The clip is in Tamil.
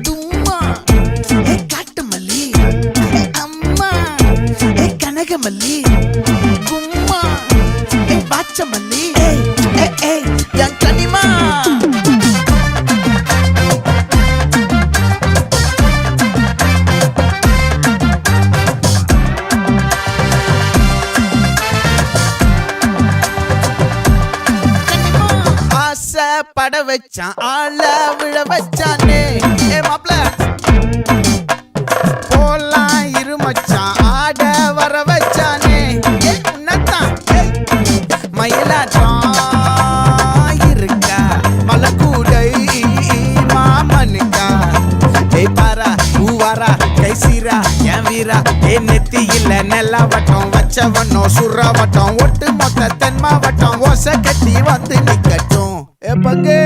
தும்மா காட்டு மல்லி அம்மா கனகமல்லி கும்மா பாச்ச மல்லி என் கனிமா பட வச்சான் ஆள விழ வச்சானே மாப்ள போலாம் இருமச்சான் ஆட வர வச்சானே உன்னத்தான் மயிலாட்டம் இருக்கா மலக்கூடை மாமனுக்கா பாரா பூவாரா கைசீரா என் வீரா நெத்தி இல்ல நெல்லா வட்டம் வச்சவனோ சுறா வட்டம் ஒட்டு மொத்த தென் மாவட்டம் ஓசை கட்டி வந்து நிக்கட்டும் பங்கே